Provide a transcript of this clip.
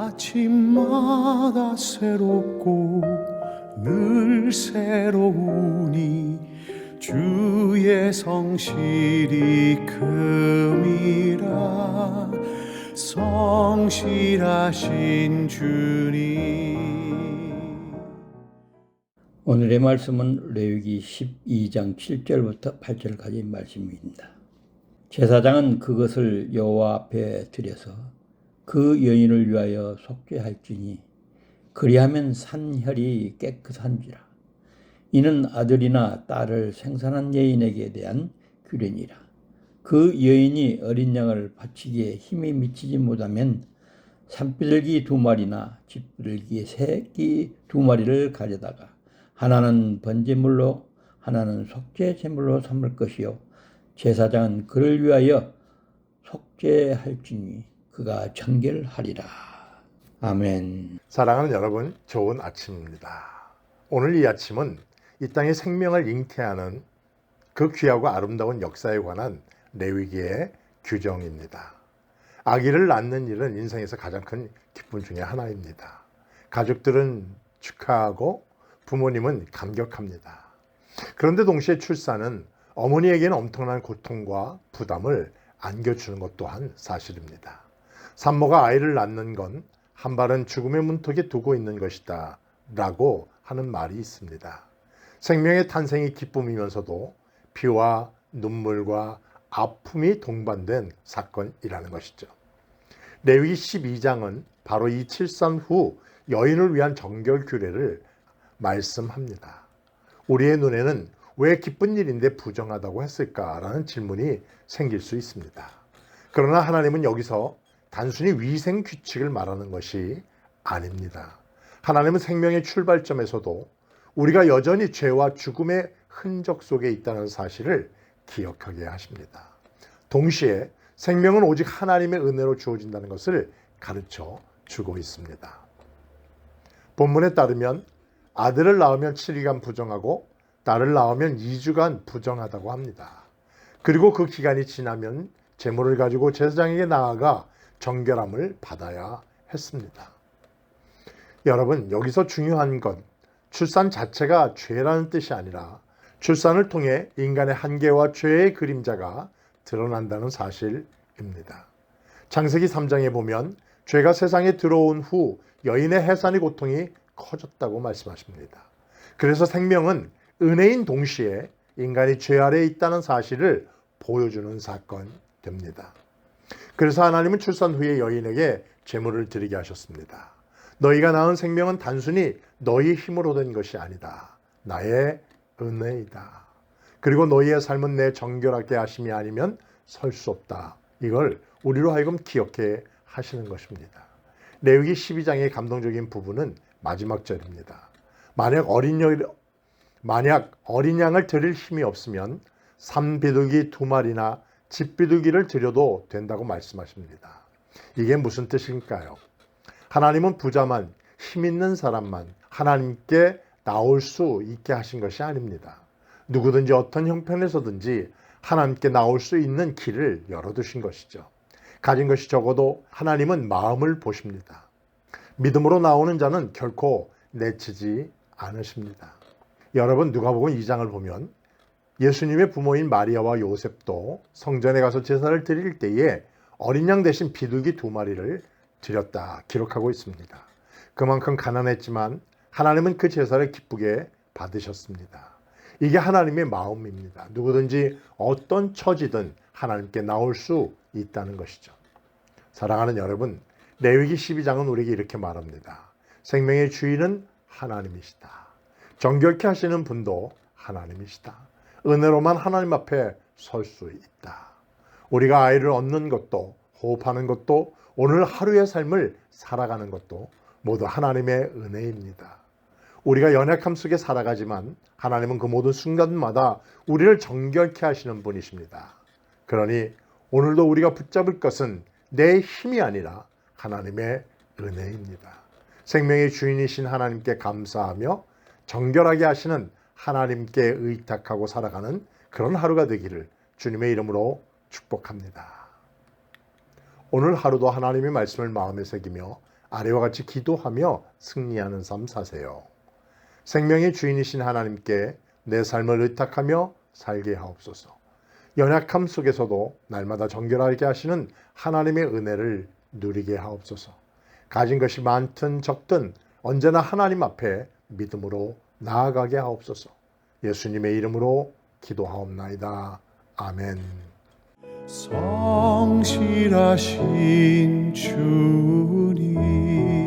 아침마다 새롭고 늘 새로우니 주의 성실이 큼이라. 성실하신 주님. 오늘의 말씀은 레위기 12장 7절부터 8절까지 말씀입니다. 제사장은 그것을 여호와 앞에 들여서 그 여인을 위하여 속죄할지니 그리하면 산혈이 깨끗한지라. 이는 아들이나 딸을 생산한 여인에게 대한 규례니라. 그 여인이 어린 양을 바치기에 힘이 미치지 못하면 산비둘기 2마리나 쥐비둘기 새끼 2마리를 가져다가 하나는 번제물로 하나는 속죄제물로 삼을 것이요 제사장은 그를 위하여 속죄할지니 그가 정결하리라. 아멘. 사랑하는 여러분, 좋은 아침입니다. 오늘 이 아침은 이 땅의 생명을 잉태하는 그 귀하고 아름다운 역사에 관한 레위기의 규정입니다. 아기를 낳는 일은 인생에서 가장 큰 기쁨 중에 하나입니다. 가족들은 축하하고 부모님은 감격합니다. 그런데 동시에 출산은 어머니에게는 엄청난 고통과 부담을 안겨주는 것 또한 사실입니다. 산모가 아이를 낳는 건 한 발은 죽음의 문턱에 두고 있는 것이다 라고 하는 말이 있습니다. 생명의 탄생이 기쁨이면서도 피와 눈물과 아픔이 동반된 사건이라는 것이죠. 레위기 12장은 바로 이 출산 후 여인을 위한 정결 규례를 말씀합니다. 우리의 눈에는 왜 기쁜 일인데 부정하다고 했을까라는 질문이 생길 수 있습니다. 그러나 하나님은 여기서 단순히 위생 규칙을 말하는 것이 아닙니다. 하나님은 생명의 출발점에서도 우리가 여전히 죄와 죽음의 흔적 속에 있다는 사실을 기억하게 하십니다. 동시에 생명은 오직 하나님의 은혜로 주어진다는 것을 가르쳐 주고 있습니다. 본문에 따르면 아들을 낳으면 7일간 부정하고 딸을 낳으면 2주간 부정하다고 합니다. 그리고 그 기간이 지나면 제물을 가지고 제사장에게 나아가 정결함을 받아야 했습니다. 여러분, 여기서 중요한 건 출산 자체가 죄라는 뜻이 아니라 출산을 통해 인간의 한계와 죄의 그림자가 드러난다는 사실입니다. 창세기 3장에 보면 죄가 세상에 들어온 후 여인의 해산의 고통이 커졌다고 말씀하십니다. 그래서 생명은 은혜인 동시에 인간이 죄 아래에 있다는 사실을 보여주는 사건입니다. 그래서 하나님은 출산 후에 여인에게 제물을 드리게 하셨습니다. 너희가 낳은 생명은 단순히 너희 힘으로 된 것이 아니다. 나의 은혜이다. 그리고 너희의 삶은 내 정결하게 하심이 아니면 설 수 없다. 이걸 우리로 하여금 기억해 하시는 것입니다. 레위기 12장의 감동적인 부분은 마지막 절입니다. 만약 어린 양을 드릴 힘이 없으면 산비둘기 2마리나 쥐비둘기를 드려도 된다고 말씀하십니다. 이게 무슨 뜻일까요? 하나님은 부자만, 힘 있는 사람만 하나님께 나올 수 있게 하신 것이 아닙니다. 누구든지 어떤 형편에서든지 하나님께 나올 수 있는 길을 열어두신 것이죠. 가진 것이 적어도 하나님은 마음을 보십니다. 믿음으로 나오는 자는 결코 내치지 않으십니다. 여러분, 누가복음 2장을 보면 예수님의 부모인 마리아와 요셉도 성전에 가서 제사를 드릴 때에 어린 양 대신 비둘기 2마리를 드렸다 기록하고 있습니다. 그만큼 가난했지만 하나님은 그 제사를 기쁘게 받으셨습니다. 이게 하나님의 마음입니다. 누구든지 어떤 처지든 하나님께 나올 수 있다는 것이죠. 사랑하는 여러분, 레위기 12장은 우리에게 이렇게 말합니다. 생명의 주인은 하나님이시다. 정결케 하시는 분도 하나님이시다. 은혜로만 하나님 앞에 설 수 있다. 우리가 아이를 얻는 것도, 호흡하는 것도, 오늘 하루의 삶을 살아가는 것도 모두 하나님의 은혜입니다. 우리가 연약함 속에 살아가지만 하나님은 그 모든 순간마다 우리를 정결케 하시는 분이십니다. 그러니 오늘도 우리가 붙잡을 것은 내 힘이 아니라 하나님의 은혜입니다. 생명의 주인이신 하나님께 감사하며 정결하게 하시는 하나님께 의탁하고 살아가는 그런 하루가 되기를 주님의 이름으로 축복합니다. 오늘 하루도 하나님의 말씀을 마음에 새기며 아래와 같이 기도하며 승리하는 삶 사세요. 생명의 주인이신 하나님께 내 삶을 의탁하며 살게 하옵소서. 연약함 속에서도 날마다 정결하게 하시는 하나님의 은혜를 누리게 하옵소서. 가진 것이 많든 적든 언제나 하나님 앞에 믿음으로 나아가게 하옵소서. 예수님의 이름으로 기도하옵나이다. 아멘. 성실하신 주님